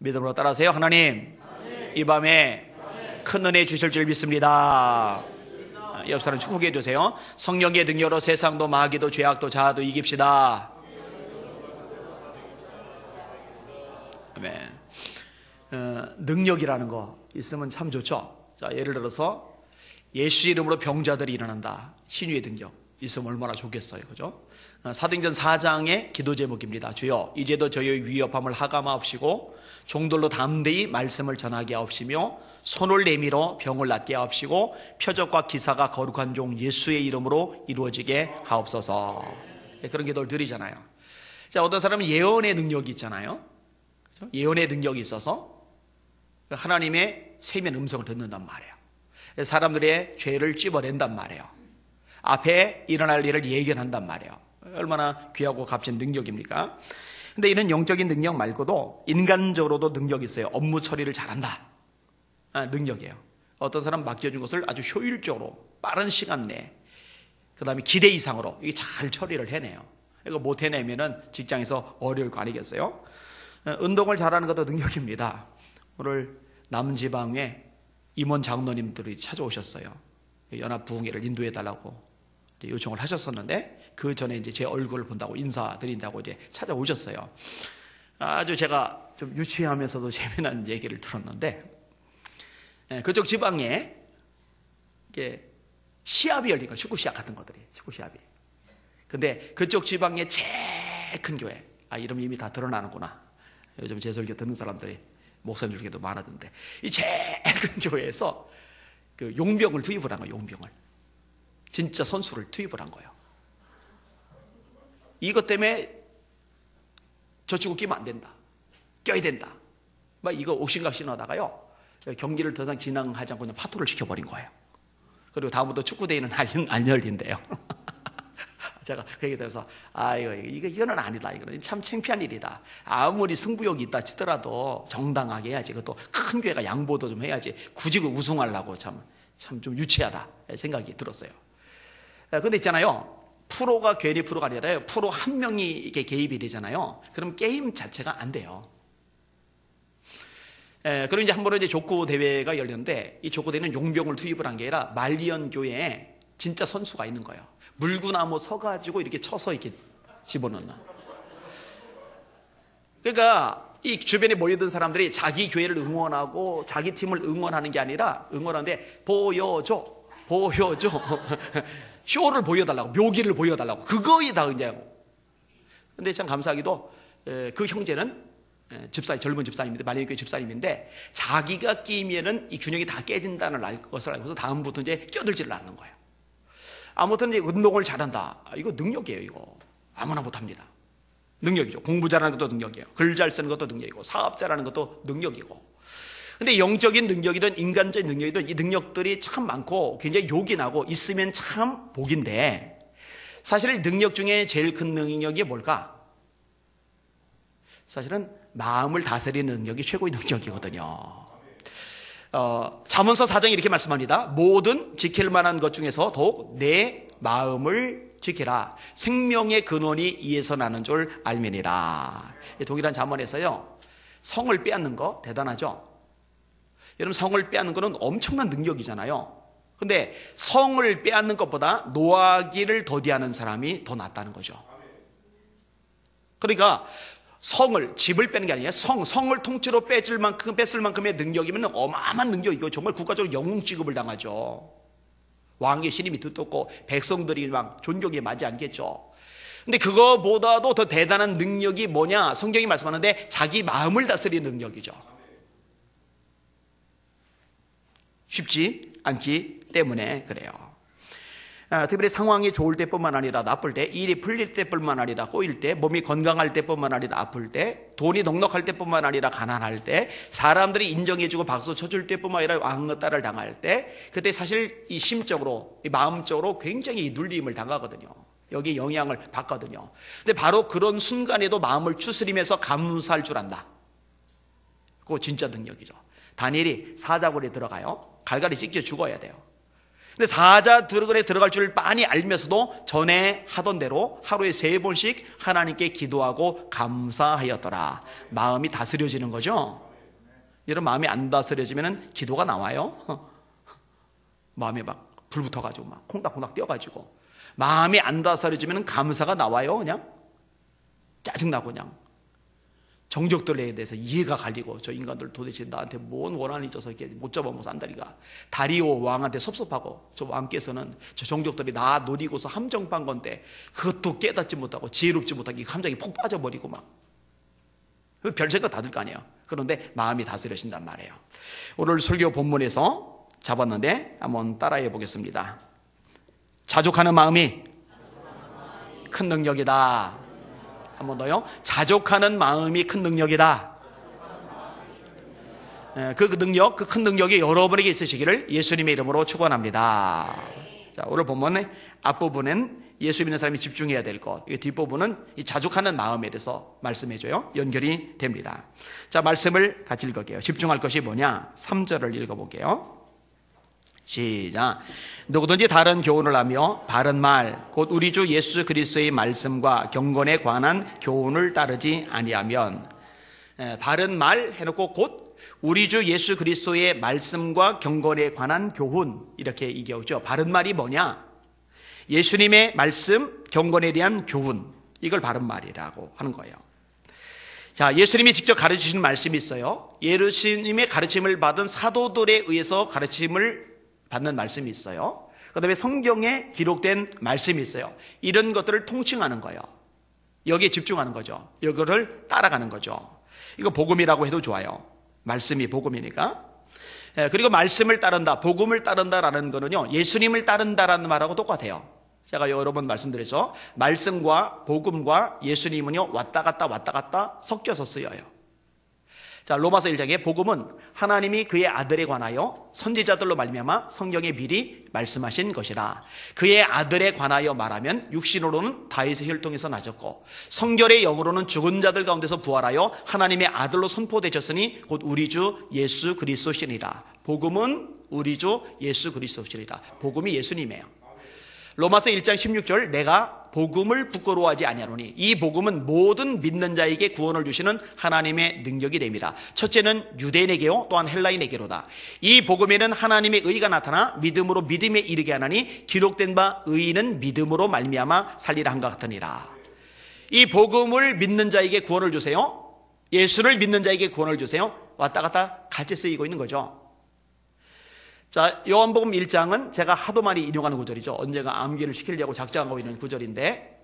믿음으로 따라하세요. 하나님, 이 밤에 큰 은혜 주실 줄 믿습니다. 옆 사람 축복해 주세요. 성령의 능력으로 세상도 마귀도 죄악도 자아도 이깁시다. 아멘. 능력이라는 거 있으면 참 좋죠. 자, 예를 들어서 예수 이름으로 병자들이 일어난다. 신유의 능력 있으면 얼마나 좋겠어요, 그죠? 사도행전 4장의 기도 제목입니다. 주여, 이제도 저희의 위협함을 하감하옵시고 종들로 담대히 말씀을 전하게 하옵시며 손을 내밀어 병을 낫게 하옵시고 표적과 기사가 거룩한 종 예수의 이름으로 이루어지게 하옵소서. 그런 기도를 드리잖아요. 자, 어떤 사람은 예언의 능력이 있잖아요. 그죠? 예언의 능력이 있어서 하나님의 세미한 음성을 듣는단 말이에요. 사람들의 죄를 찝어낸단 말이에요. 앞에 일어날 일을 예견한단 말이에요. 얼마나 귀하고 값진 능력입니까? 근데 이런 영적인 능력 말고도 인간적으로도 능력이 있어요. 업무 처리를 잘한다. 능력이에요. 어떤 사람 맡겨준 것을 아주 효율적으로 빠른 시간 내에 그 다음에 기대 이상으로 이게 잘 처리를 해내요. 이거 못 해내면은 직장에서 어려울 거 아니겠어요? 운동을 잘하는 것도 능력입니다. 오늘 남지방에 임원 장로님들이 찾아오셨어요. 연합부흥회를 인도해달라고 요청을 하셨었는데 그 전에 이제 제 얼굴을 본다고 인사드린다고 이제 찾아오셨어요. 아주 제가 좀 유치하면서도 재미난 얘기를 들었는데 그쪽 지방에 이게 시합이 열리니까 축구 시합 같은 것들이 축구 시합이. 근데 그쪽 지방의 제일 큰 교회, 이름이 이미 다 드러나는구나. 요즘 제 설교 듣는 사람들이 목사님 중에도 많았던데 이 제일 큰 교회에서 그 용병을 투입을 한 거예요. 용병을. 진짜 선수를 투입을 한 거예요. 이것 때문에 저 친구 끼면 안 된다. 껴야 된다. 막 이거 옥신각신 하다가요. 경기를 더 이상 진행하지 않고 그냥 파토를 시켜버린 거예요. 그리고 다음부터 축구대회는 안 열린대요. 제가 그 얘기 들어서 이거는 아니다. 이거는 참 창피한 일이다. 아무리 승부욕이 있다 치더라도 정당하게 해야지. 그것도 큰 교회가 양보도 좀 해야지. 굳이 우승하려고 참 좀 유치하다 생각이 들었어요. 근데 있잖아요. 프로가 괜히 프로가 아니라요. 프로 한 명이 이렇게 개입이 되잖아요. 그럼 게임 자체가 안 돼요. 그리고 이제 한 번은 이제 족구 대회가 열렸는데 이 족구 대회는 용병을 투입을 한 게 아니라 말리언 교회에 진짜 선수가 있는 거예요. 물구나무 서가지고 이렇게 쳐서 이렇게 집어넣는. 그러니까 이 주변에 모여든 사람들이 자기 교회를 응원하고 자기 팀을 응원하는 게 아니라 응원하는데 보여줘. 쇼를 보여달라고, 묘기를 보여달라고. 그거에 다 그냥. 근데 참 감사하게도 그 형제는 젊은 집사님인데, 말리교회 집사님인데, 자기가 끼면은 이 균형이 다 깨진다는 것을 알고서 다음부터 이제 껴들지를 않는 거예요. 아무튼 이제 운동을 잘한다. 이거 능력이에요, 이거. 아무나 못합니다. 능력이죠. 공부 잘하는 것도 능력이에요. 글 잘 쓰는 것도 능력이고, 사업 잘하는 것도 능력이고. 근데 영적인 능력이든 인간적인 능력이든 이 능력들이 참 많고 굉장히 욕이 나고 있으면 참 복인데 사실 능력 중에 제일 큰 능력이 뭘까? 사실은 마음을 다스리는 능력이 최고의 능력이거든요. 잠언서 4장이 이렇게 말씀합니다. 모든 지킬 만한 것 중에서 더욱 내 마음을 지키라. 생명의 근원이 이에서 나는 줄 알면이라. 동일한 잠언에서요. 성을 빼앗는 거 대단하죠. 여러분 성을 빼앗는 거는 엄청난 능력이잖아요. 근데 성을 빼앗는 것보다 노하기를 더디하는 사람이 더 낫다는 거죠. 그러니까 집을 빼는 게 아니라 성을 통째로 뺐을 만큼의 능력이면 어마어마한 능력이고 정말 국가적으로 영웅 취급을 당하죠. 왕의 신임이 두텁고 백성들이 막 존경에 맞지 않겠죠. 근데 그거보다도 더 대단한 능력이 뭐냐? 성경이 말씀하는데 자기 마음을 다스리는 능력이죠. 쉽지 않기 때문에 그래요. 특별히 상황이 좋을 때뿐만 아니라 나쁠 때, 일이 풀릴 때뿐만 아니라 꼬일 때, 몸이 건강할 때뿐만 아니라 아플 때, 돈이 넉넉할 때뿐만 아니라 가난할 때, 사람들이 인정해주고 박수 쳐줄 때뿐만 아니라 왕따를 당할 때, 그때 사실 이 심적으로, 이 마음적으로 굉장히 눌림을 당하거든요. 여기 영향을 받거든요. 근데 바로 그런 순간에도 마음을 추스리면서 감사할 줄 안다. 그거 진짜 능력이죠. 다니엘이 사자굴에 들어가요. 갈갈이 찢겨 죽어야 돼요. 근데 사자굴에 들어갈 줄 많이 알면서도 전에 하던 대로 하루에 3번씩 하나님께 기도하고 감사하였더라. 마음이 다스려지는 거죠. 여러분 마음이 안 다스려지면 기도가 나와요? 마음에 막 불 붙어가지고 막 콩닥콩닥 뛰어가지고 마음이 안 다스려지면 감사가 나와요? 그냥 짜증나고 그냥 정적들에 대해서 이해가 갈리고 저 인간들 도대체 나한테 뭔 원한이 있어서 이렇게 못 잡아먹어서 안다리가 다리오 왕한테 섭섭하고 저 왕께서는 저 정적들이 나 노리고서 함정판 건데 그것도 깨닫지 못하고 지혜롭지 못하게 감정이 폭 빠져버리고 막 별 생각 다 들 거 아니에요. 그런데 마음이 다스려진단 말이에요. 오늘 설교 본문에서 잡았는데 한번 따라해 보겠습니다. 자족하는 마음이 큰 능력이다. 한 번 더요. 자족하는 마음이 큰 능력이다. 그 능력, 그 큰 능력이 여러분에게 있으시기를 예수님의 이름으로 축원합니다. 자, 오늘 본문의 앞부분은 예수 믿는 사람이 집중해야 될 것, 뒷부분은 이 자족하는 마음에 대해서 말씀해줘요. 연결이 됩니다. 자, 말씀을 같이 읽을게요. 집중할 것이 뭐냐? 3절을 읽어볼게요. 시작. 누구든지 다른 교훈을 하며 바른 말, 곧 우리 주 예수 그리스도의 말씀과 경건에 관한 교훈을 따르지 아니하면, 바른 말 해놓고 곧 우리 주 예수 그리스도의 말씀과 경건에 관한 교훈, 이렇게 얘기하죠. 바른 말이 뭐냐? 예수님의 말씀, 경건에 대한 교훈, 이걸 바른 말이라고 하는 거예요. 자, 예수님이 직접 가르치신 말씀이 있어요. 예수님의 가르침을 받은 사도들에 의해서 가르침을 받는 말씀이 있어요. 그 다음에 성경에 기록된 말씀이 있어요. 이런 것들을 통칭하는 거예요. 여기에 집중하는 거죠. 이거를 따라가는 거죠. 이거 복음이라고 해도 좋아요. 말씀이 복음이니까. 그리고 말씀을 따른다, 복음을 따른다라는 거는요, 예수님을 따른다라는 말하고 똑같아요. 제가 여러 번 말씀드렸죠. 말씀과 복음과 예수님은요, 왔다 갔다 섞여서 쓰여요. 자, 로마서 1장에 복음은 하나님이 그의 아들에 관하여 선지자들로 말미암아 성경에 미리 말씀하신 것이라. 그의 아들에 관하여 말하면 육신으로는 다윗의 혈통에서 나셨고 성결의 영으로는 죽은 자들 가운데서 부활하여 하나님의 아들로 선포되셨으니 곧 우리 주 예수 그리스도시니라. 복음은 우리 주 예수 그리스도시니라. 복음이 예수님이에요. 로마서 1장 16절, 내가 복음을 부끄러워하지 아니하노니 이 복음은 모든 믿는 자에게 구원을 주시는 하나님의 능력이 됩니다. 첫째는 유대인에게요, 또한 헬라인에게로다. 이 복음에는 하나님의 의가 나타나 믿음으로 믿음에 이르게 하나니 기록된 바 의인은 믿음으로 말미암아 살리라 한것 같으니라. 이 복음을 믿는 자에게 구원을 주세요. 예수를 믿는 자에게 구원을 주세요. 왔다 갔다 같이 쓰이고 있는 거죠. 자, 요한복음 1장은 제가 하도 많이 인용하는 구절이죠. 언제가 암기를 시키려고 작정하고 있는 구절인데,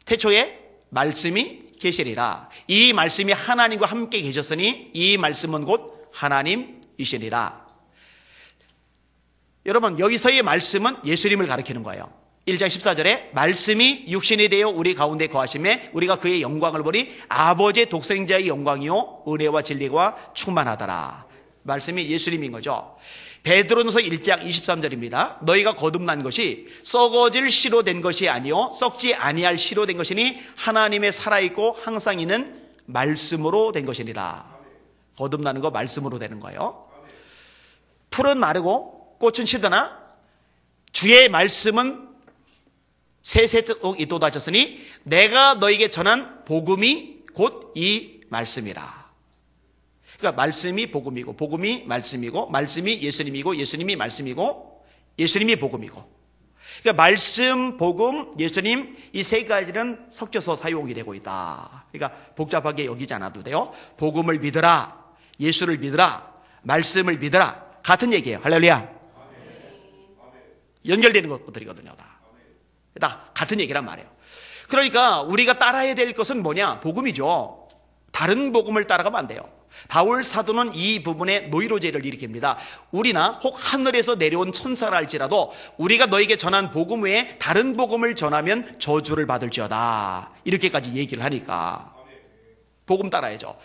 태초에 말씀이 계시리라. 이 말씀이 하나님과 함께 계셨으니 이 말씀은 곧 하나님이시리라. 여러분, 여기서의 말씀은 예수님을 가리키는 거예요. 1장 14절에 말씀이 육신이 되어 우리 가운데 거하심에 우리가 그의 영광을 보니 아버지의 독생자의 영광이요 은혜와 진리가 충만하더라. 말씀이 예수님인 거죠. 베드로전서 1장 23절입니다. 너희가 거듭난 것이 썩어질 씨로 된 것이 아니요 썩지 아니할 씨로 된 것이니 하나님의 살아있고 항상 있는 말씀으로 된 것이니라. 거듭나는 거 말씀으로 되는 거예요. 풀은 마르고 꽃은 시드나 주의 말씀은 세세토록 있도다 하셨으니 내가 너에게 전한 복음이 곧 이 말씀이라. 그러니까 말씀이 복음이고 복음이 말씀이고 말씀이 예수님이고 예수님이 말씀이고 예수님이 복음이고, 그러니까 말씀, 복음, 예수님 이 세 가지는 섞여서 사용이 되고 있다. 그러니까 복잡하게 여기지 않아도 돼요. 복음을 믿으라, 예수를 믿으라, 말씀을 믿으라, 같은 얘기예요. 할렐루야. 연결되는 것들이거든요. 다 같은 얘기란 말이에요. 그러니까 우리가 따라야 될 것은 뭐냐? 복음이죠. 다른 복음을 따라가면 안 돼요. 바울 사도는 이 부분에 노이로제를 일으킵니다. 우리나 혹 하늘에서 내려온 천사라 할지라도 우리가 너에게 전한 복음 외에 다른 복음을 전하면 저주를 받을지어다. 이렇게까지 얘기를 하니까 복음 따라야죠.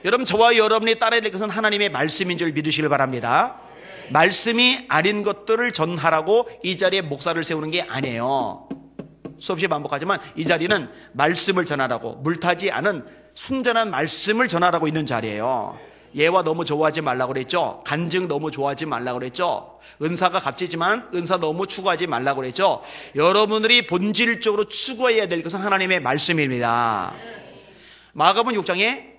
여러분, 저와 여러분이 따라야 될 것은 하나님의 말씀인 줄 믿으시길 바랍니다. 말씀이 아닌 것들을 전하라고 이 자리에 목사를 세우는 게 아니에요. 수없이 반복하지만 이 자리는 말씀을 전하라고, 물타지 않은 순전한 말씀을 전하라고 있는 자리예요. 예와 너무 좋아하지 말라고 그랬죠. 간증 너무 좋아하지 말라고 그랬죠. 은사가 값지지만 은사 너무 추구하지 말라고 그랬죠. 여러분들이 본질적으로 추구해야 될 것은 하나님의 말씀입니다. 마가복음 6장에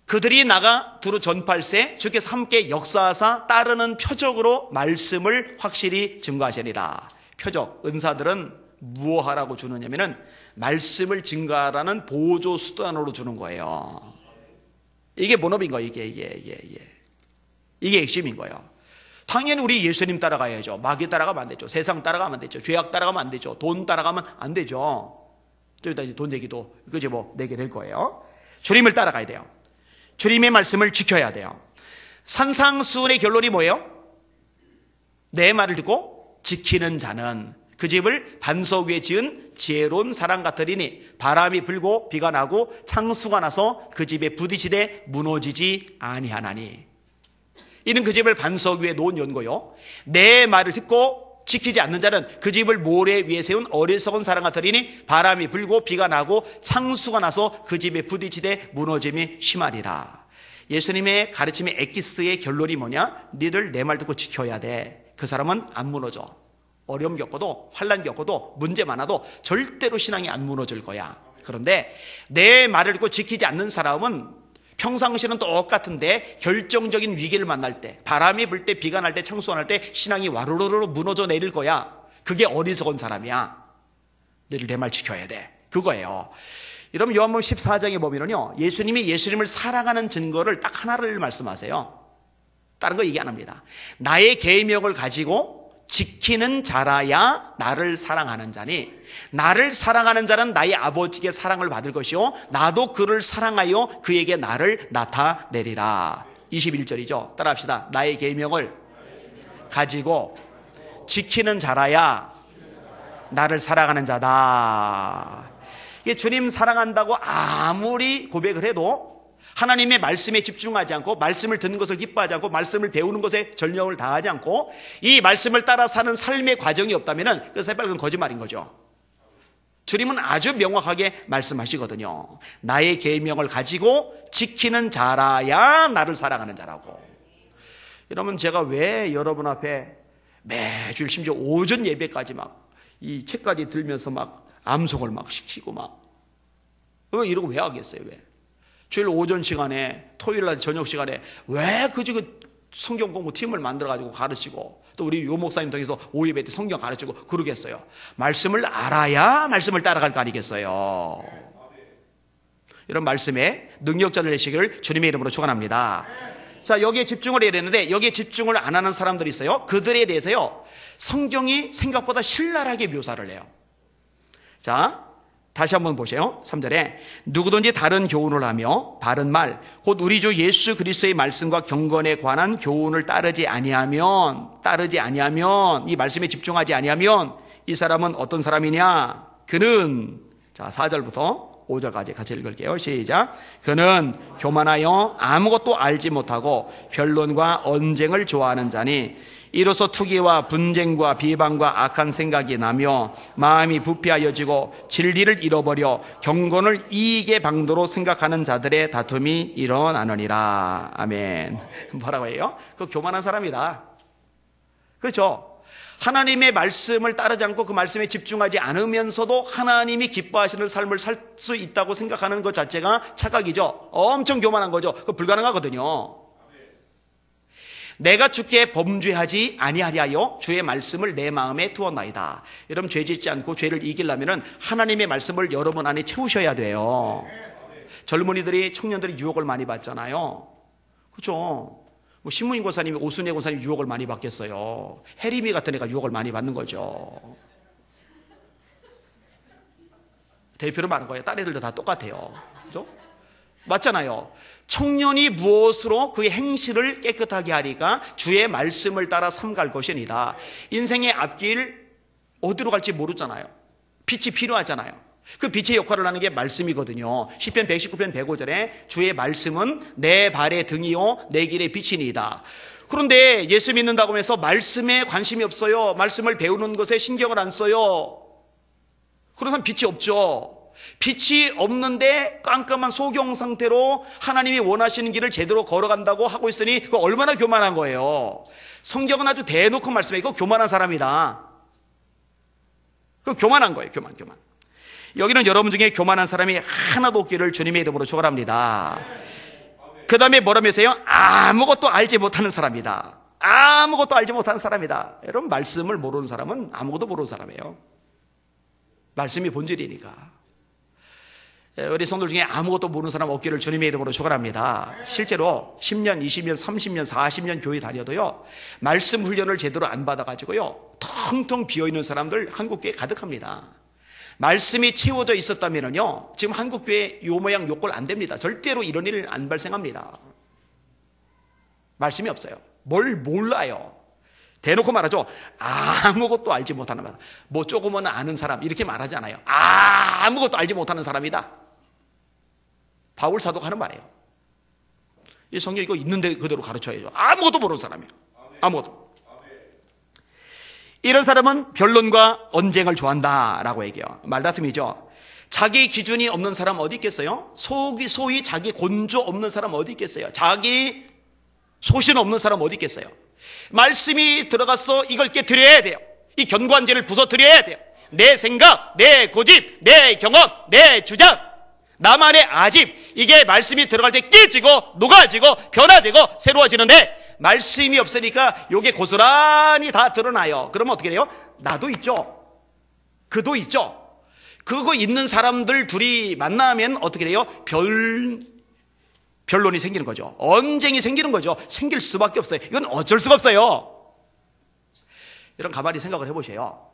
그들이 나가 두루 전팔세 주께서 함께 역사하사 따르는 표적으로 말씀을 확실히 증거하시리라. 표적, 은사들은 무엇하라고 주느냐면은 말씀을 증거하라는 보조 수단으로 주는 거예요. 이게 본업인 거예요. 이게 핵심인 거예요. 당연히 우리 예수님 따라가야죠. 마귀 따라가면 안 되죠. 세상 따라가면 안 되죠. 죄악 따라가면 안 되죠. 돈 따라가면 안 되죠. 좀 이따 이제 돈 얘기도 그지 뭐 내게 될 거예요. 주님을 따라가야 돼요. 주님의 말씀을 지켜야 돼요. 산상수훈의 결론이 뭐예요? 내 말을 듣고 지키는 자는 그 집을 반석 위에 지은 지혜로운 사람 같으리니 바람이 불고 비가 나고 창수가 나서 그 집에 부딪히되 무너지지 아니하나니. 이는 그 집을 반석 위에 놓은 연고요. 내 말을 듣고 지키지 않는 자는 그 집을 모래 위에 세운 어리석은 사람 같으리니 바람이 불고 비가 나고 창수가 나서 그 집에 부딪히되 무너짐이 심하리라. 예수님의 가르침의 엑기스의 결론이 뭐냐? 니들 내 말 듣고 지켜야 돼. 그 사람은 안 무너져. 어려움 겪어도 환난 겪어도 문제 많아도 절대로 신앙이 안 무너질 거야. 그런데 내 말을 듣고 지키지 않는 사람은 평상시는 똑같은데 결정적인 위기를 만날 때, 바람이 불 때, 비가 날 때, 창수가 날 때 신앙이 와르르르 무너져 내릴 거야. 그게 어리석은 사람이야. 늘 내 말 지켜야 돼. 그거예요. 여러분 요한복음 14장에 보면요, 예수님이 예수님을 사랑하는 증거를 딱 하나를 말씀하세요. 다른 거 얘기 안 합니다. 나의 계명을 가지고 지키는 자라야 나를 사랑하는 자니, 나를 사랑하는 자는 나의 아버지께 사랑을 받을 것이요 나도 그를 사랑하여 그에게 나를 나타내리라. 21절이죠. 따라합시다. 나의 계명을 가지고 지키는 자라야 나를 사랑하는 자다. 이게 주님 사랑한다고 아무리 고백을 해도 하나님의 말씀에 집중하지 않고 말씀을 듣는 것을 기뻐하지 않고 말씀을 배우는 것에 전력을 다하지 않고 이 말씀을 따라 사는 삶의 과정이 없다면 그 새빨간 거짓말인 거죠. 주님은 아주 명확하게 말씀하시거든요. 나의 계명을 가지고 지키는 자라야 나를 사랑하는 자라고. 여러분 제가 왜 여러분 앞에 매주 심지어 오전 예배까지 막 이 책까지 들면서 막 암송을 막 시키고 막 이러고 왜 하겠어요? 왜? 주일 오전 시간에 토요일 날 저녁 시간에 왜 그 성경 공부 팀을 만들어 가지고 가르치고 또 우리 요 목사님 통해서 오예배 때 성경 가르치고 그러겠어요? 말씀을 알아야 말씀을 따라갈 거 아니겠어요? 이런 말씀에 능력자를 내시기를 주님의 이름으로 축원합니다. 자, 여기에 집중을 해야 되는데 여기에 집중을 안 하는 사람들이 있어요. 그들에 대해서요 성경이 생각보다 신랄하게 묘사를 해요. 자, 다시 한번 보세요. 3절에 누구든지 다른 교훈을 하며 바른 말 곧 우리 주 예수 그리스도의 말씀과 경건에 관한 교훈을 따르지 아니하면 이 말씀에 집중하지 아니하면 이 사람은 어떤 사람이냐? 그는, 자 4절부터 5절까지 같이 읽을게요. 시작. 그는 교만하여 아무것도 알지 못하고 변론과 언쟁을 좋아하는 자니 이로써 투기와 분쟁과 비방과 악한 생각이 나며 마음이 부패하여지고 진리를 잃어버려 경건을 이익의 방도로 생각하는 자들의 다툼이 일어나느니라. 아멘. 뭐라고 해요? 그 교만한 사람이다. 그렇죠? 하나님의 말씀을 따르지 않고 그 말씀에 집중하지 않으면서도 하나님이 기뻐하시는 삶을 살 수 있다고 생각하는 것 자체가 착각이죠. 엄청 교만한 거죠. 그거 불가능하거든요. 내가 주께 범죄하지 아니하리하여 주의 말씀을 내 마음에 두었나이다. 여러분 죄 짓지 않고 죄를 이기려면 하나님의 말씀을 여러분 안에 채우셔야 돼요. 젊은이들이 청년들이 유혹을 많이 받잖아요. 그렇죠? 뭐 신무인 권사님이 오순혜 권사님 유혹을 많이 받겠어요. 해리미 같은 애가 유혹을 많이 받는 거죠. 대표로 말한 거예요. 딴 애들도 다 똑같아요. 그렇죠? 맞잖아요. 청년이 무엇으로 그의 행실을 깨끗하게 하리까 주의 말씀을 따라 삼갈 것이니라. 인생의 앞길 어디로 갈지 모르잖아요. 빛이 필요하잖아요. 그 빛의 역할을 하는 게 말씀이거든요. 시편 119편 105절에 주의 말씀은 내 발의 등이요 내 길의 빛이니이다. 그런데 예수 믿는다고 해서 말씀에 관심이 없어요. 말씀을 배우는 것에 신경을 안 써요. 그런 사람 빛이 없죠. 빛이 없는데 깜깜한 소경 상태로 하나님이 원하시는 길을 제대로 걸어간다고 하고 있으니 그거 얼마나 교만한 거예요. 성경은 아주 대놓고 말씀해. 이거 교만한 사람이다. 그거 교만한 거예요. 교만. 여기는 여러분 중에 교만한 사람이 하나도 없기를 주님의 이름으로 축원합니다. 그 다음에 뭐라면서요? 아무것도 알지 못하는 사람이다. 아무것도 알지 못하는 사람이다. 여러분, 말씀을 모르는 사람은 아무것도 모르는 사람이에요. 말씀이 본질이니까. 우리 성도들 중에 아무것도 모르는 사람 없기를 주님의 이름으로 축원합니다. 실제로 10년, 20년, 30년, 40년 교회 다녀도요, 말씀 훈련을 제대로 안 받아가지고요, 텅텅 비어있는 사람들 한국교회에 가득합니다. 말씀이 채워져 있었다면요, 지금 한국교회 요 모양 요꼴 안 됩니다. 절대로 이런 일 안 발생합니다. 말씀이 없어요. 뭘 몰라요. 대놓고 말하죠. 아무것도 알지 못하는 사람. 뭐 조금은 아는 사람 이렇게 말하지 않아요. 아무것도 알지 못하는 사람이다. 바울 사도가 하는 말이에요. 이 성경 이거 있는데 그대로 가르쳐야죠. 아무것도 모르는 사람이에요. 아무것도. 이런 사람은 변론과 언쟁을 좋아한다라고 얘기해요. 말다툼이죠. 자기 기준이 없는 사람 어디 있겠어요? 소위 자기 곤조 없는 사람 어디 있겠어요? 자기 소신 없는 사람 어디 있겠어요? 말씀이 들어가서 이걸 깨트려야 돼요. 이 견고한지를 부서뜨려야 돼요. 내 생각, 내 고집, 내 경험, 내 주장, 나만의 아집, 이게 말씀이 들어갈 때 깨지고 녹아지고 변화되고 새로워지는데, 말씀이 없으니까 이게 고스란히 다 드러나요. 그러면 어떻게 돼요? 나도 있죠. 그도 있죠. 그거 있는 사람들 둘이 만나면 어떻게 돼요? 변론이 생기는 거죠. 언쟁이 생기는 거죠. 생길 수밖에 없어요. 이건 어쩔 수가 없어요. 여러분, 가만히 생각을 해보세요.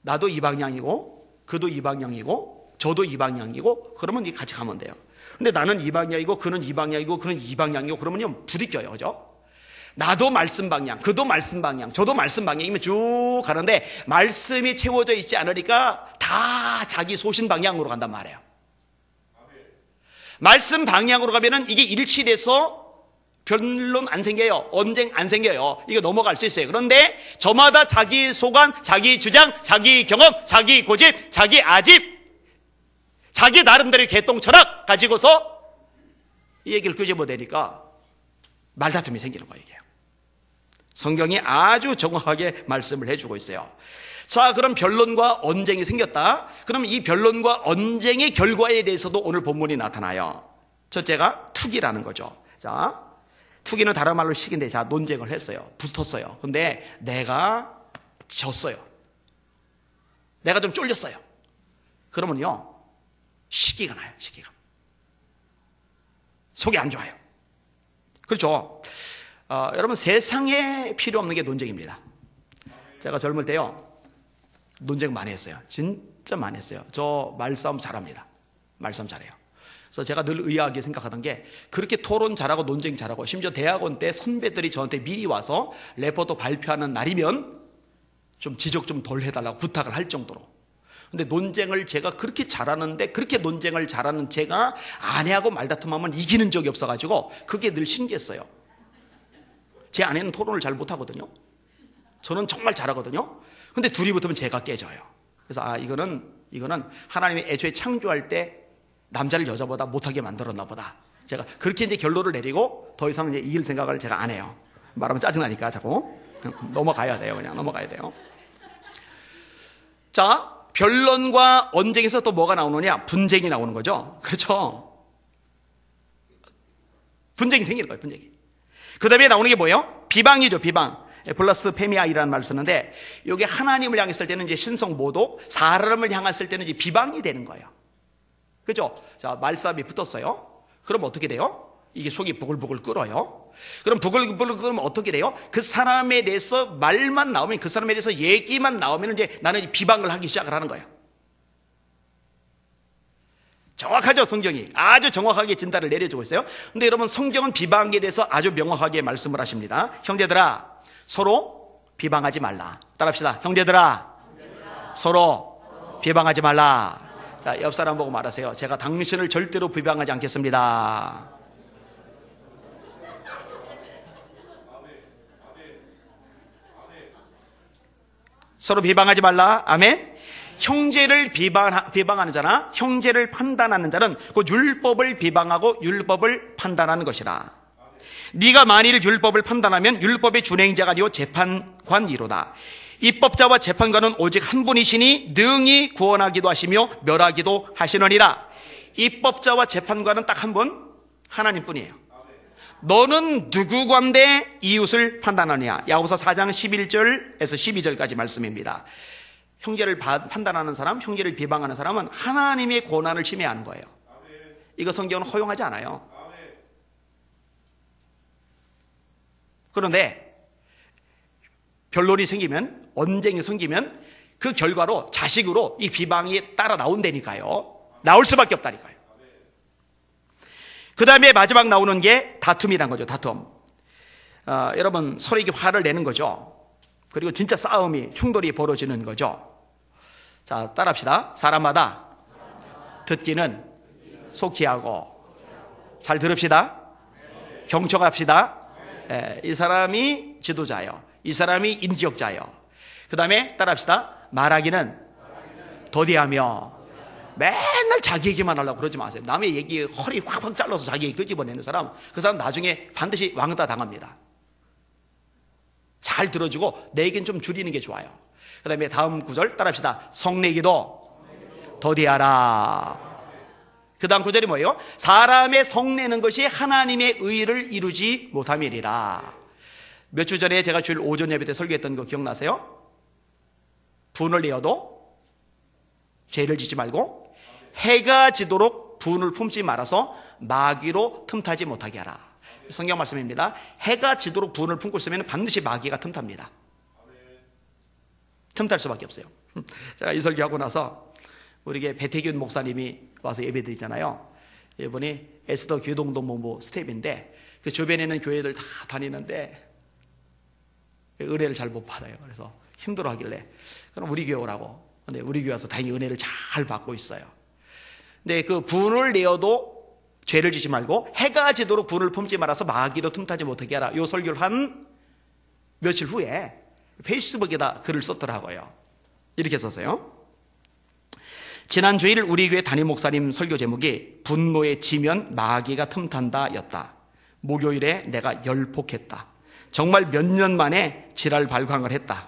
나도 이 방향이고 그도 이 방향이고 저도 이 방향이고, 그러면 같이 가면 돼요. 근데 나는 이 방향이고 그는 이 방향이고 그는 이 방향이고 그러면요, 부딪혀요. 그죠? 나도 말씀 방향, 그도 말씀 방향, 저도 말씀 방향이면 쭉 가는데, 말씀이 채워져 있지 않으니까 다 자기 소신 방향으로 간단 말이에요. 말씀 방향으로 가면은 이게 일치돼서 변론 안 생겨요. 언쟁 안 생겨요. 이거 넘어갈 수 있어요. 그런데 저마다 자기 소관, 자기 주장, 자기 경험, 자기 고집, 자기 아집, 자기 나름대로의 개똥 철학 가지고서 이 얘기를 끄집어내니까 말다툼이 생기는 거예요. 이게. 성경이 아주 정확하게 말씀을 해주고 있어요. 자, 그럼 변론과 언쟁이 생겼다. 그럼 이 변론과 언쟁의 결과에 대해서도 오늘 본문이 나타나요. 첫째가 투기라는 거죠. 자, 투기는 다른 말로 식인데, 자, 논쟁을 했어요. 붙었어요. 근데 내가 졌어요. 내가 좀 쫄렸어요. 그러면요, 시기가 나요. 시기가. 속이 안 좋아요. 그렇죠. 여러분, 세상에 필요 없는 게 논쟁입니다. 제가 젊을 때요, 논쟁 많이 했어요. 진짜 많이 했어요. 저 말싸움 잘합니다. 말싸움 잘해요. 그래서 제가 늘 의아하게 생각하던 게, 그렇게 토론 잘하고 논쟁 잘하고, 심지어 대학원 때 선배들이 저한테 미리 와서 레포트 발표하는 날이면 좀 지적 좀 덜 해달라고 부탁을 할 정도로. 근데 논쟁을 제가 그렇게 잘하는데, 그렇게 논쟁을 잘하는 제가 아내하고 말다툼하면 이기는 적이 없어가지고 그게 늘 신기했어요. 제 아내는 토론을 잘 못하거든요. 저는 정말 잘하거든요. 근데 둘이 붙으면 제가 깨져요. 그래서 이거는 하나님이 애초에 창조할 때 남자를 여자보다 못하게 만들었나 보다. 제가 그렇게 이제 결론을 내리고 더 이상 이제 이길 생각을 제가 안 해요. 말하면 짜증나니까 자꾸 넘어가야 돼요. 그냥 넘어가야 돼요. 자, 변론과 언쟁에서 또 뭐가 나오느냐? 분쟁이 나오는 거죠. 그렇죠? 분쟁이 생기는 거예요. 분쟁이. 그 다음에 나오는 게 뭐예요? 비방이죠. 비방. 블라스페미아이라는 말을 쓰는데, 이게 하나님을 향했을 때는 이제 신성모독, 사람을 향했을 때는 이제 비방이 되는 거예요. 그죠? 자, 말싸움이 붙었어요. 그럼 어떻게 돼요? 이게 속이 부글부글 끓어요. 그럼 부글부글 끓으면 어떻게 돼요? 그 사람에 대해서 말만 나오면, 그 사람에 대해서 얘기만 나오면 이제 나는 비방을 하기 시작을 하는 거예요. 정확하죠, 성경이. 아주 정확하게 진단을 내려주고 있어요. 근데 여러분, 성경은 비방에 대해서 아주 명확하게 말씀을 하십니다. 형제들아, 서로 비방하지 말라. 따라합시다. 형제들아, 서로 비방하지 말라. 자, 옆 사람 보고 말하세요. 제가 당신을 절대로 비방하지 않겠습니다. 서로 비방하지 말라. 아멘. 형제를 비방하는 자나 형제를 판단하는 자는 그 율법을 비방하고 율법을 판단하는 것이라. 네가 만일 율법을 판단하면 율법의 준행자가 아니요 재판관이로다. 입법자와 재판관은 오직 한 분이시니 능히 구원하기도 하시며 멸하기도 하시느니라. 입법자와 재판관은 딱 한 분, 하나님뿐이에요. 너는 누구 관대 이웃을 판단하느냐. 야고보서 4장 11절에서 12절까지 말씀입니다. 형제를 판단하는 사람, 형제를 비방하는 사람은 하나님의 고난을 침해하는 거예요. 이거 성경은 허용하지 않아요. 그런데 변론이 생기면, 언쟁이 생기면 그 결과로 자식으로 이 비방이 따라 나온다니까요. 나올 수밖에 없다니까요. 그 다음에 마지막 나오는 게 다툼이란 거죠. 다툼. 여러분 서로에게 화를 내는 거죠. 그리고 진짜 싸움이, 충돌이 벌어지는 거죠. 자, 따라합시다. 사람마다 듣기는 속히 하고. 잘 들읍시다. 경청합시다. 이 사람이 지도자요, 이 사람이 인지역자요. 그 다음에 따라합시다. 말하기는 더디하며. 맨날 자기 얘기만 하려고 그러지 마세요. 남의 얘기 허리 확확 잘라서 자기 얘기 끄집어내는 사람, 그 사람 나중에 반드시 왕따 당합니다. 잘 들어주고 내 얘기는 좀 줄이는 게 좋아요. 그 다음에 다음 구절 따라합시다. 성내기도 더디하라. 그 다음 구절이 뭐예요? 사람의 성내는 것이 하나님의 의를 이루지 못함이리라. 몇 주 전에 제가 주일 오전 예배 때 설교했던 거 기억나세요? 분을 내어도 죄를 짓지 말고 해가 지도록 분을 품지 말아서 마귀로 틈타지 못하게 하라. 성경 말씀입니다. 해가 지도록 분을 품고 있으면 반드시 마귀가 틈탑니다. 틈탈 수밖에 없어요. 제가 이 설교하고 나서 우리에게 배태균 목사님이 와서 예배 드리잖아요. 이분이 에스더 교동동본부 스텝인데 그 주변에 있는 교회들 다 다니는데 은혜를 잘 못 받아요. 그래서 힘들어 하길래 그럼 우리 교회 오라고. 근데 우리 교회 와서 다행히 은혜를 잘 받고 있어요. 근데 그 분을 내어도 죄를 지지 말고 해가 지도록 분을 품지 말아서 마귀도 틈타지 못하게 하라. 요 설교를 한 며칠 후에 페이스북에다 글을 썼더라고요. 이렇게 썼어요. 지난 주일 우리 교회 담임 목사님 설교 제목이 분노에 지면 마귀가 틈탄다 였다. 목요일에 내가 열폭했다. 정말 몇 년 만에 지랄 발광을 했다.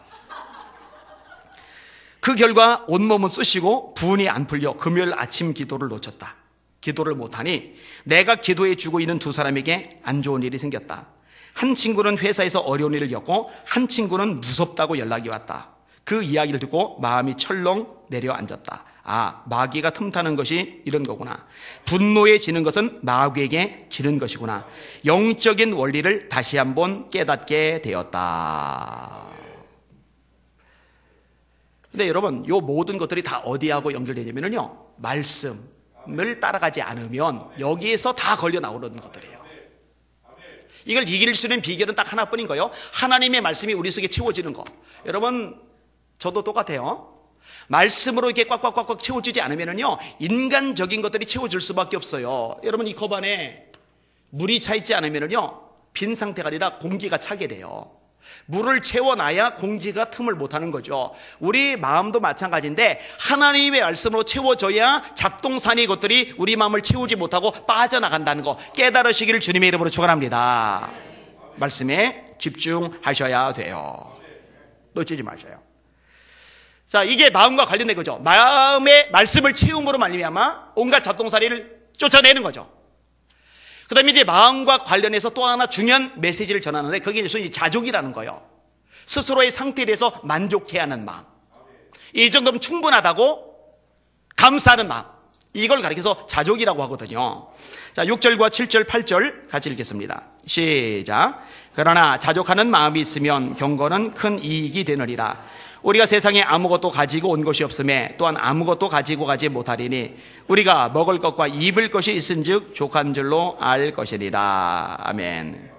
그 결과 온몸은 쑤시고 분이 안 풀려 금요일 아침 기도를 놓쳤다. 기도를 못하니 내가 기도해 주고 있는 두 사람에게 안 좋은 일이 생겼다. 한 친구는 회사에서 어려운 일을 겪고 한 친구는 무섭다고 연락이 왔다. 그 이야기를 듣고 마음이 철렁 내려앉았다. 아, 마귀가 틈타는 것이 이런 거구나. 분노에 지는 것은 마귀에게 지는 것이구나. 영적인 원리를 다시 한번 깨닫게 되었다. 근데 여러분, 요 모든 것들이 다 어디하고 연결되냐면요, 말씀을 따라가지 않으면 여기에서 다 걸려 나오는 것들이에요. 이걸 이길 수 있는 비결은 딱 하나뿐인 거예요. 하나님의 말씀이 우리 속에 채워지는 거. 여러분, 저도 똑같아요. 말씀으로 이렇게 꽉꽉꽉꽉 채워지지 않으면요, 인간적인 것들이 채워질 수밖에 없어요. 여러분, 이 컵 안에 물이 차 있지 않으면요, 빈 상태가 아니라 공기가 차게 돼요. 물을 채워놔야 공기가 틈을 못하는 거죠. 우리 마음도 마찬가지인데 하나님의 말씀으로 채워져야 작동산의 것들이 우리 마음을 채우지 못하고 빠져나간다는 거 깨달으시기를 주님의 이름으로 축원합니다. 말씀에 집중하셔야 돼요. 놓치지 마셔요. 자, 이게 마음과 관련된 거죠. 마음의 말씀을 채움으로 말미암아 온갖 작동산의를 쫓아내는 거죠. 그 다음에 이제 마음과 관련해서 또 하나 중요한 메시지를 전하는데 그게 소위 자족이라는 거예요. 스스로의 상태에 대해서 만족해야 하는 마음. 이 정도면 충분하다고 감사하는 마음. 이걸 가리켜서 자족이라고 하거든요. 자, 6절과 7절, 8절 같이 읽겠습니다. 시작. 그러나 자족하는 마음이 있으면 경건은 큰 이익이 되느니라. 우리가 세상에 아무것도 가지고 온 것이 없음에 또한 아무것도 가지고 가지 못하리니 우리가 먹을 것과 입을 것이 있은즉 족한 줄로 알 것이리라. 아멘.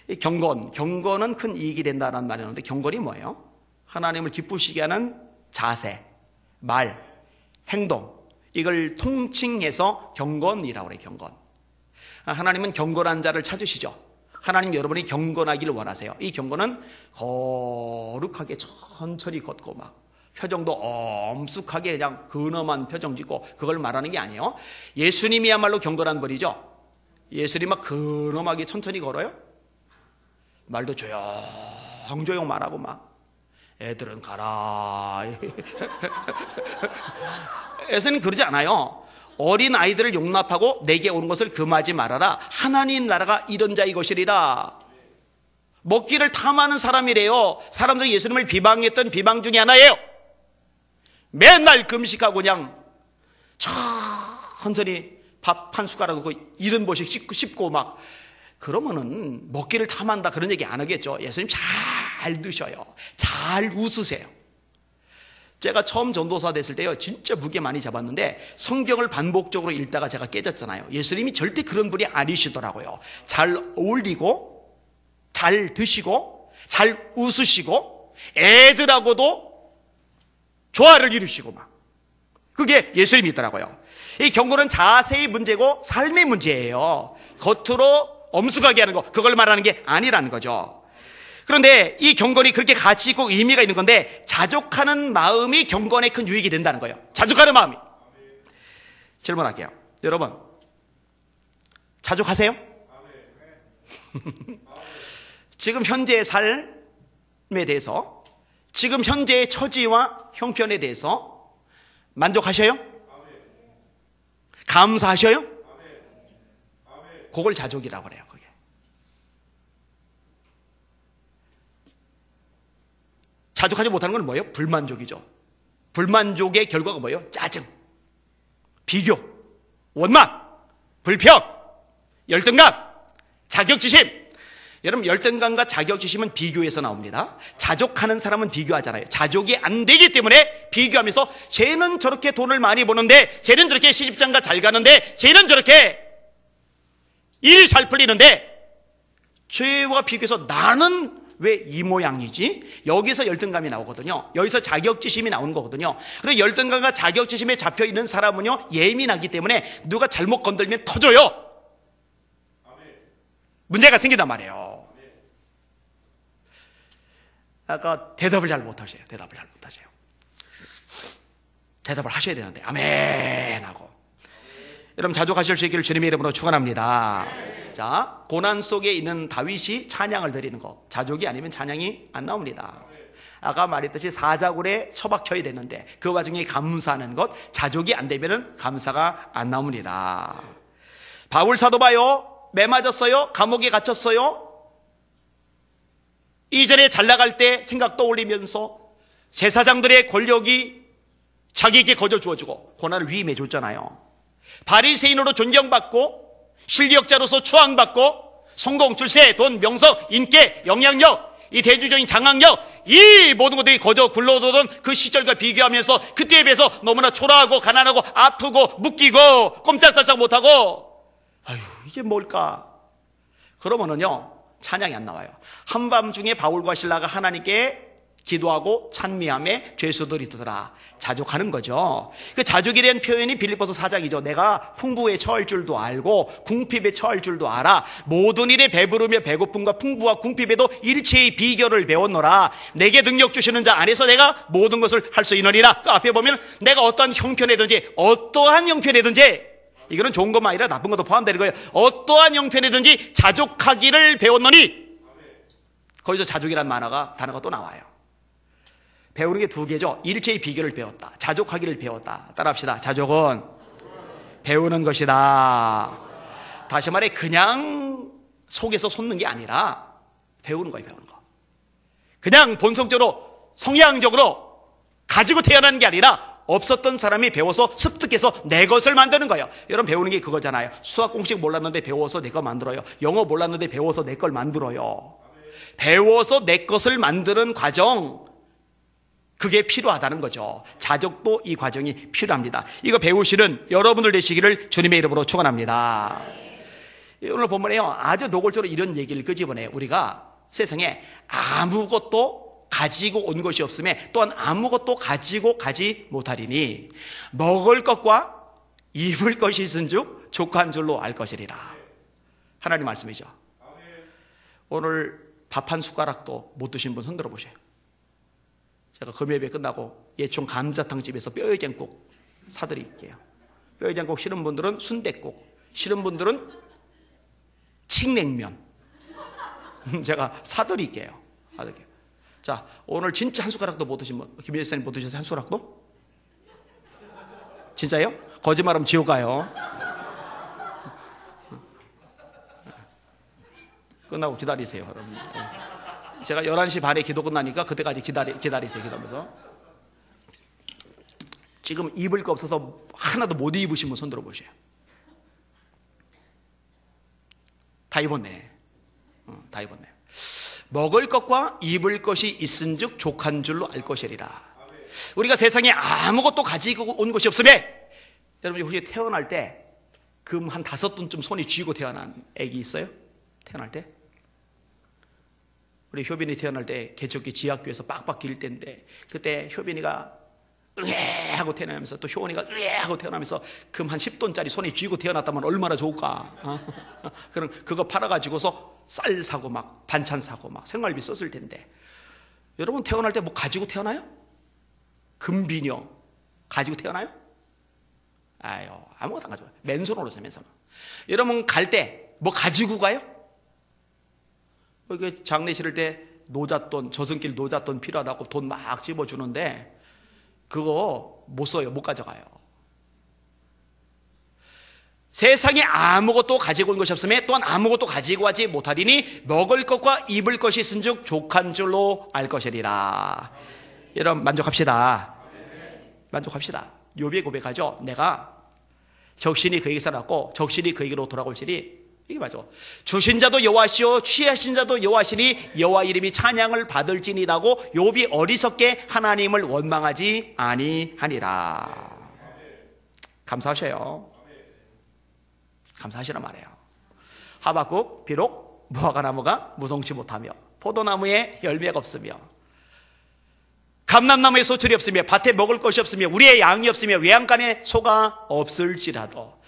이 경건은 큰 이익이 된다는 말이 나오는데 경건이 뭐예요? 하나님을 기쁘시게 하는 자세, 말, 행동, 이걸 통칭해서 경건이라고 그래요. 경건. 하나님은 경건한 자를 찾으시죠. 하나님 여러분이 경건하기를 원하세요. 이 경건은 거룩하게 천천히 걷고 막 표정도 엄숙하게 그냥 근엄한 표정 짓고 그걸 말하는 게 아니에요. 예수님이야말로 경건한 분이죠. 예수님 막 근엄하게 천천히 걸어요. 말도 조용조용 말하고 막 애들은 가라. 예수님 그러지 않아요. 어린 아이들을 용납하고 내게 오는 것을 금하지 말아라. 하나님 나라가 이런 자의 것이리라. 먹기를 탐하는 사람이래요. 사람들이 예수님을 비방했던 비방 중에 하나예요. 맨날 금식하고 그냥 천천히 밥 한 숟가락 그 70보씩 씹고 막, 그러면은 먹기를 탐한다 그런 얘기 안 하겠죠. 예수님 잘 드셔요. 잘 웃으세요. 제가 처음 전도사 됐을 때요, 진짜 무게 많이 잡았는데 성경을 반복적으로 읽다가 제가 깨졌잖아요. 예수님이 절대 그런 분이 아니시더라고요. 잘 어울리고 잘 드시고 잘 웃으시고 애들하고도 조화를 이루시고 막, 그게 예수님이더라고요. 이 경고는 자세의 문제고 삶의 문제예요. 겉으로 엄숙하게 하는 거, 그걸 말하는 게 아니라는 거죠. 그런데 이 경건이 그렇게 가치 있고 의미가 있는 건데, 자족하는 마음이 경건에 큰 유익이 된다는 거예요. 자족하는 마음이. 질문할게요. 여러분, 자족하세요? 지금 현재의 삶에 대해서, 지금 현재의 처지와 형편에 대해서 만족하셔요? 감사하셔요? 그걸 자족이라고 그래요. 그게. 자족하지 못하는 건 뭐예요? 불만족이죠. 불만족의 결과가 뭐예요? 짜증, 비교, 원망, 불평, 열등감, 자격지심. 여러분, 열등감과 자격지심은 비교에서 나옵니다. 자족하는 사람은 비교하잖아요. 자족이 안 되기 때문에 비교하면서, 쟤는 저렇게 돈을 많이 버는데, 쟤는 저렇게 시집장가 잘 가는데, 쟤는 저렇게 일이 잘 풀리는데, 쟤와 비교해서 나는 왜 이 모양이지? 여기서 열등감이 나오거든요. 여기서 자격지심이 나오는 거거든요. 그리고 열등감과 자격지심에 잡혀있는 사람은요, 예민하기 때문에 누가 잘못 건들면 터져요. 문제가 생긴단 말이에요. 아까 대답을 잘 못하세요. 대답을 하셔야 되는데, 아멘 하고. 여러분, 자족하실 수 있기를 주님의 이름으로 축원합니다. 자, 고난 속에 있는 다윗이 찬양을 드리는 거, 자족이 아니면 찬양이 안 나옵니다. 아까 말했듯이 사자굴에 처박혀야 되는데 그 와중에 감사하는 것, 자족이 안 되면 감사가 안 나옵니다. 바울 사도 봐요. 매 맞았어요. 감옥에 갇혔어요. 이전에 잘 나갈 때 생각 떠올리면서 제사장들의 권력이 자기에게 거저 주어지고 고난을 위임해 줬잖아요. 바리새인으로 존경받고 실력자로서 추앙받고 성공, 출세, 돈, 명성, 인기, 영향력, 이 대중적인 장악력, 이 모든 것들이 거저 굴러오던 그 시절과 비교하면서 그때에 비해서 너무나 초라하고 가난하고 아프고 묶이고 꼼짝달싹 못하고, 아유, 이게 뭘까? 그러면은요, 찬양이 안 나와요. 한밤중에 바울과 실라가 하나님께 기도하고 찬미함에 죄수들이 있더라. 자족하는 거죠. 그 자족에 대한 표현이 빌립보서 4장이죠. 내가 풍부에 처할 줄도 알고 궁핍에 처할 줄도 알아. 모든 일에 배부르며 배고픔과 풍부와 궁핍에도 일체의 비결을 배웠노라. 내게 능력 주시는 자 안에서 내가 모든 것을 할 수 있느니라. 그 앞에 보면 내가 어떠한 형편이든지 이거는 좋은 것만 아니라 나쁜 것도 포함되는 거예요. 어떠한 형편이든지 자족하기를 배웠노니, 거기서 자족이란 단어가 또 나와요. 배우는 게 두 개죠. 일체의 비결을 배웠다, 자족하기를 배웠다. 따라합시다. 자족은 배우는 것이다. 다시 말해, 그냥 속에서 솟는 게 아니라 배우는 거예요. 배우는 거. 그냥 본성적으로 성향적으로 가지고 태어나는 게 아니라 없었던 사람이 배워서 습득해서 내 것을 만드는 거예요. 여러분, 배우는 게 그거잖아요. 수학 공식 몰랐는데 배워서 내 거 만들어요. 영어 몰랐는데 배워서 내 걸 만들어요. 배워서 내 것을 만드는 과정, 그게 필요하다는 거죠. 자족도 이 과정이 필요합니다. 이거 배우시는 여러분들 되시기를 주님의 이름으로 축원합니다. 오늘 본문에요, 아주 노골적으로 이런 얘기를 끄집어내요. 우리가 세상에 아무것도 가지고 온 것이 없음에 또한 아무것도 가지고 가지 못하리니 먹을 것과 입을 것이 있은즉 족한 줄로 알 것이리라. 하나님 말씀이죠. 오늘 밥 한 숟가락도 못 드신 분 손 들어보세요. 제가 금요일에 끝나고 예총 감자탕집에서 뼈해장국 사드릴게요. 뼈해장국 싫은 분들은 순댓국, 싫은 분들은 칡냉면 제가 사드릴게요. 자, 오늘 진짜 한 숟가락도 못 드신 분, 김 여사님 못 드셔서 한 숟가락도? 진짜요? 거짓말하면 지옥 가요. 끝나고 기다리세요, 여러분. 제가 11시 반에 기도 끝나니까 그때까지 기다리세요, 기도하면서. 지금 입을 거 없어서 하나도 못 입으신 분 손 들어보세요. 다 입었네. 다 입었네. 먹을 것과 입을 것이 있은즉 족한 줄로 알 것이리라. 우리가 세상에 아무것도 가지고 온 것이 없으면, 여러분이 혹시 태어날 때 금 한 5돈쯤 손이 쥐고 태어난 애기 있어요? 태어날 때? 우리 효빈이 태어날 때 개척기 지학교에서 빡빡 길 때인데, 그때 효빈이가 으에 하고 태어나면서 또 효원이가 으에 하고 태어나면서 금 한 10돈짜리 손에 쥐고 태어났다면 얼마나 좋을까. 그럼 그거 팔아가지고서 쌀 사고 막 반찬 사고 막 생활비 썼을 텐데, 여러분 태어날 때 뭐 가지고 태어나요? 금비녀 가지고 태어나요? 아유, 아무것도 안 가져와요. 맨손으로 써요, 맨손으로. 여러분 갈 때 뭐 가지고 가요? 장례 치를 때 노잣돈, 저승길 노잣돈 필요하다고 돈 막 집어주는데 그거 못 써요. 못 가져가요. 세상에 아무것도 가지고 온 것이 없으면 또한 아무것도 가지고 가지 못하리니 먹을 것과 입을 것이 있은즉 족한 줄로 알 것이리라. 여러분 만족합시다. 만족합시다. 욥이 고백하죠. 내가 적신이 그에게 살았고 적신이 그에게로 돌아올지니, 이게 맞아. 주신 자도 여호와시오 취하신 자도 여호와시니 여호와 이름이 찬양을 받을지니라고 욥이 어리석게 하나님을 원망하지 아니하니라. 감사하셔요. 감사하시란 말이에요. 하박국 비록 무화과나무가 무성치 못하며 포도나무에 열매가 없으며 감람나무에 소출이 없으며 밭에 먹을 것이 없으며 우리의 양이 없으며 외양간에 소가 없을지라도,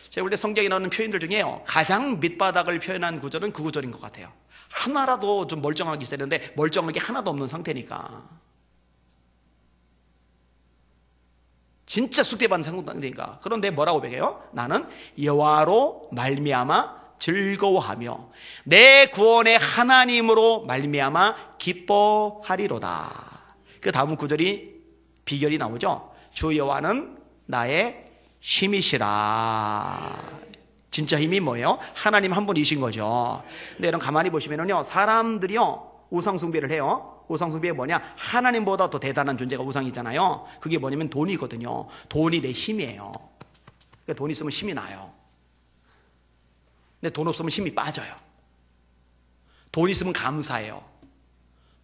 제가 볼 때 성경에 나오는 표현들 중에요, 가장 밑바닥을 표현한 구절은 그 구절인 것 같아요. 하나라도 좀 멀쩡하게 있어야 되는데 멀쩡하게 하나도 없는 상태니까, 진짜 쑥대밭 상태니까. 그런데 뭐라고 배겨요? 나는 여호와로 말미암아 즐거워하며 내 구원의 하나님으로 말미암아 기뻐하리로다. 그 다음 구절이 비결이 나오죠. 주 여호와는 나의 힘이시라. 진짜 힘이 뭐예요? 하나님 한 분이신 거죠. 근데 여러분 가만히 보시면요, 사람들이요 우상숭배를 해요. 우상숭배가 뭐냐? 하나님보다 더 대단한 존재가 우상이잖아요. 그게 뭐냐면 돈이거든요. 돈이 내 힘이에요. 그러니까 돈 있으면 힘이 나요. 근데 돈 없으면 힘이 빠져요. 돈 있으면 감사해요.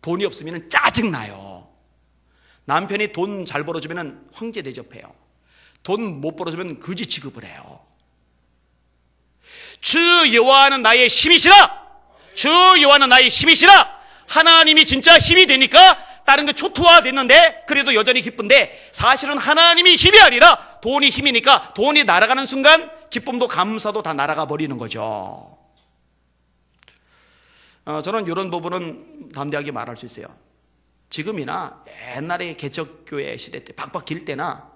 돈이 없으면 짜증나요. 남편이 돈 잘 벌어주면 황제 대접해요. 돈 못 벌어주면 거지 취급을 해요. 주 여호와는 나의 힘이시라. 주 여호와는 나의 힘이시라. 하나님이 진짜 힘이 되니까 다른 게 초토화됐는데 그래도 여전히 기쁜데, 사실은 하나님이 힘이 아니라 돈이 힘이니까 돈이 날아가는 순간 기쁨도 감사도 다 날아가 버리는 거죠. 저는 이런 부분은 담대하게 말할 수 있어요. 지금이나 옛날에 개척교회 시대 때 박박 길 때나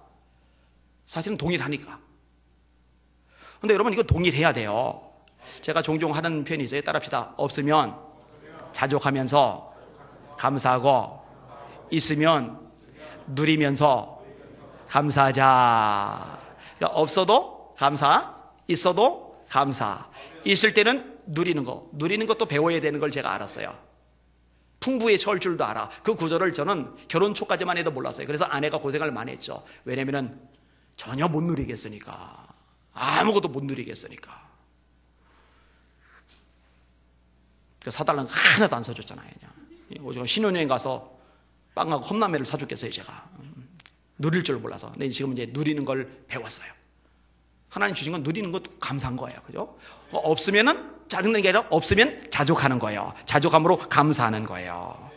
사실은 동일하니까. 근데 여러분 이거 동일해야 돼요. 제가 종종 하는 표현이 있어요. 따라합시다. 없으면 자족하면서 감사하고, 있으면 누리면서 감사하자. 그러니까 없어도 감사, 있어도 감사. 있을 때는 누리는 거, 누리는 것도 배워야 되는 걸 제가 알았어요. 풍부에 처할 줄도 알아. 그 구절을 저는 결혼 초까지만 해도 몰랐어요. 그래서 아내가 고생을 많이 했죠. 왜냐면 전혀 못 누리겠으니까. 아무것도 못 누리겠으니까. 사달라는 거 하나도 안 사줬잖아요. 그냥 신혼여행 가서 빵하고 컵라면을 사줬겠어요, 제가. 누릴 줄 몰라서. 근데 지금 이제 누리는 걸 배웠어요. 하나님 주신 건 누리는 것도 감사한 거예요. 그죠? 없으면은 짜증나는 게 아니라 없으면 자족하는 거예요. 자족함으로 감사하는 거예요.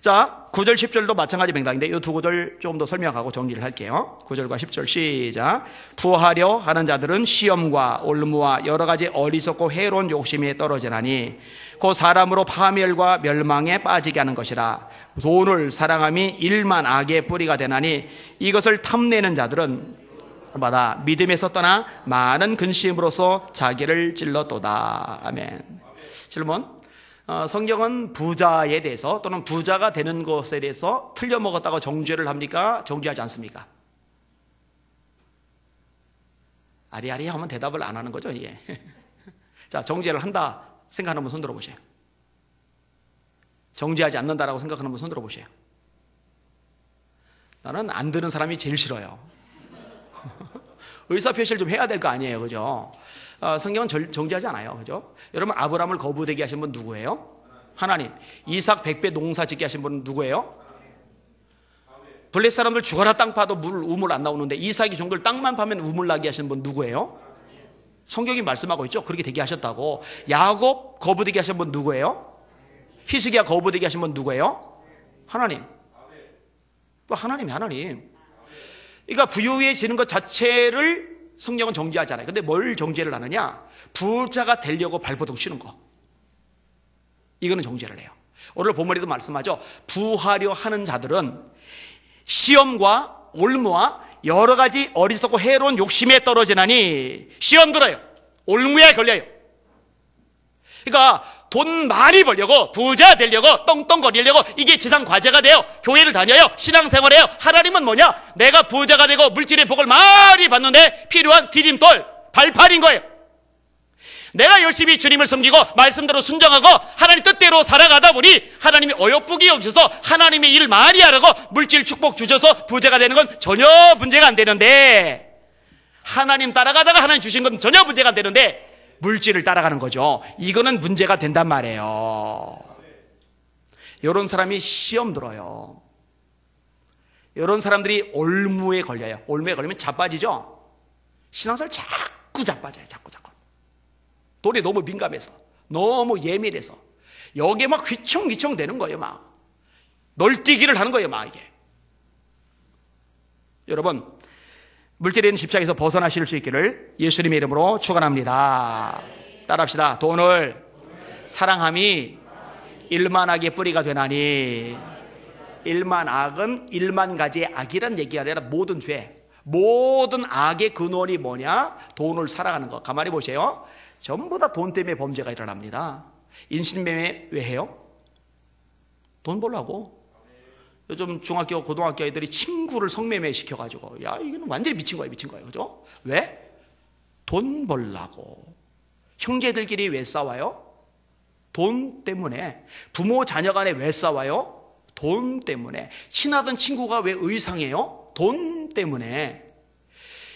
자, 9절 10절도 마찬가지 맥락인데 이 두 구절 조금 더 설명하고 정리를 할게요. 9절과 10절 시작. 부하려 하는 자들은 시험과 올무와 여러 가지 어리석고 해로운 욕심에 떨어지나니 그 사람으로 파멸과 멸망에 빠지게 하는 것이라. 돈을 사랑함이 일만 악의 뿌리가 되나니 이것을 탐내는 자들은 마다 믿음에서 떠나 많은 근심으로써 자기를 찔렀도다. 아멘. 질문. 성경은 부자에 대해서 또는 부자가 되는 것에 대해서 틀려먹었다고 정죄를 합니까? 정죄하지 않습니까? 아리아리 하면 대답을 안 하는 거죠. 예. 자, 정죄를 한다 생각하는 분 손 들어보세요. 정죄하지 않는다라고 생각하는 분 손 들어보세요. 나는 안 드는 사람이 제일 싫어요. 의사표시를 좀 해야 될 거 아니에요. 그죠? 성경은 정죄하지 않아요. 그죠? 여러분, 아브라함을 거부되게 하신 분 누구예요? 하나님. 이삭 100배 농사 짓게 하신 분은 누구예요? 블레셋 사람들 죽어라 땅 파도 우물 안 나오는데 이삭이 종들 땅만 파면 우물 나게 하신 분 누구예요? 성경이 말씀하고 있죠. 그렇게 되게 하셨다고. 야곱 거부되게 하신 분 누구예요? 히스기야 거부되게 하신 분 누구예요? 하나님. 하나님이 하나님. 그러니까 부유해지는 것 자체를 성경은 정죄하잖아요. 근데 뭘 정죄를 하느냐? 부자가 되려고 발버둥 치는 거. 이거는 정죄를 해요. 오늘 본문에도 말씀하죠. 부하려 하는 자들은 시험과 올무와 여러 가지 어리석고 해로운 욕심에 떨어지나니 시험 들어요. 올무에 걸려요. 그러니까 돈 많이 벌려고 부자 되려고 떵떵거리려고 이게 지상 과제가 돼요. 교회를 다녀요. 신앙생활해요. 하나님은 뭐냐? 내가 부자가 되고 물질의 복을 많이 받는데 필요한 디딤돌, 발판인 거예요. 내가 열심히 주님을 섬기고 말씀대로 순종하고 하나님 뜻대로 살아가다 보니 하나님이 어여쁘게 여기셔서 하나님의 일 많이 하라고 물질 축복 주셔서 부자가 되는 건 전혀 문제가 안 되는데, 하나님 따라가다가 하나님 주신 건 전혀 문제가 안 되는데 물질을 따라가는 거죠. 이거는 문제가 된단 말이에요. 이런 사람이 시험 들어요. 이런 사람들이 올무에 걸려요. 올무에 걸리면 자빠지죠. 신앙생활 자꾸 자빠져요. 자꾸. 돈에 너무 민감해서, 너무 예민해서 여기에 막 휘청휘청 되는 거예요. 막 널뛰기를 하는 거예요. 막 이게. 여러분, 물질에 있는 집착에서 벗어나실 수 있기를 예수님의 이름으로 축원합니다. 따라합시다. 돈을 사랑함이 일만악의 뿌리가 되나니. 일만악은 일만 가지의 악이란 얘기가 아니라 모든 죄, 모든 악의 근원이 뭐냐? 돈을 사랑하는 거. 가만히 보세요. 전부 다 돈 때문에 범죄가 일어납니다. 인신매매 왜 해요? 돈 벌라고. 요즘 중학교, 고등학교 애들이 친구를 성매매 시켜가지고, 야, 이거는 완전히 미친 거예요, 미친 거예요. 그죠? 왜? 돈 벌라고. 형제들끼리 왜 싸워요? 돈 때문에. 부모 자녀 간에 왜 싸워요? 돈 때문에. 친하던 친구가 왜 의상해요? 돈 때문에.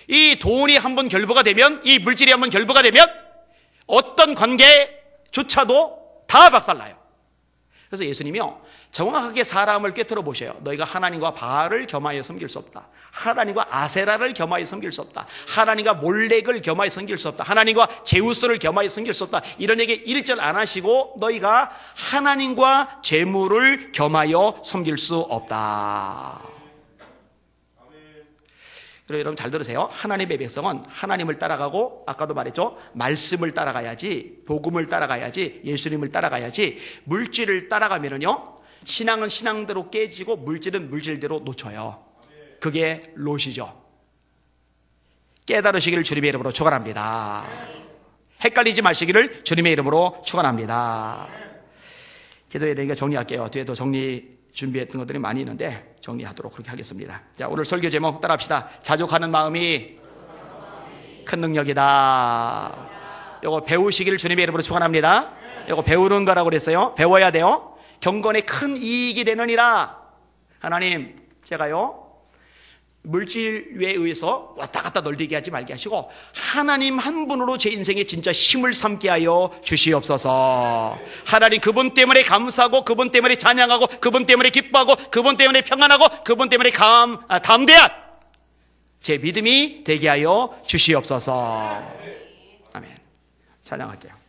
이 돈이 한번 결부가 되면, 이 물질이 한번 결부가 되면 어떤 관계조차도 다 박살나요. 그래서 예수님이요, 정확하게 사람을 꿰뚫어 보셔요. 너희가 하나님과 바알을 겸하여 섬길 수 없다. 하나님과 아세라를 겸하여 섬길 수 없다. 하나님과 몰렉을 겸하여 섬길 수 없다. 하나님과 제우스를 겸하여 섬길 수 없다. 이런 얘기 1절 안 하시고 너희가 하나님과 재물을 겸하여 섬길 수 없다. 그리고 여러분 잘 들으세요. 하나님의 백성은 하나님을 따라가고, 아까도 말했죠, 말씀을 따라가야지, 복음을 따라가야지, 예수님을 따라가야지. 물질을 따라가면은요, 신앙은 신앙대로 깨지고 물질은 물질대로 놓쳐요. 그게 롯이죠. 깨달으시기를 주님의 이름으로 축원합니다. 헷갈리지 마시기를 주님의 이름으로 축원합니다. 기도해야 되니까 정리할게요. 뒤에도 정리 준비했던 것들이 많이 있는데 정리하도록 그렇게 하겠습니다. 자, 오늘 설교 제목 따라합시다. 자족하는 마음이 큰 능력이다. 이거 배우시기를 주님의 이름으로 축원합니다. 이거 배우는 거라고 그랬어요. 배워야 돼요. 경건에 큰 이익이 되느니라. 하나님, 제가요, 물질에 의해서 왔다 갔다 널뛰게 하지 말게 하시고 하나님 한 분으로 제 인생에 진짜 힘을 삼게 하여 주시옵소서. 하나님, 그분 때문에 감사하고, 그분 때문에 찬양하고, 그분 때문에 기뻐하고, 그분 때문에 평안하고, 그분 때문에 담대한 제 믿음이 되게 하여 주시옵소서. 아멘. 찬양할게요.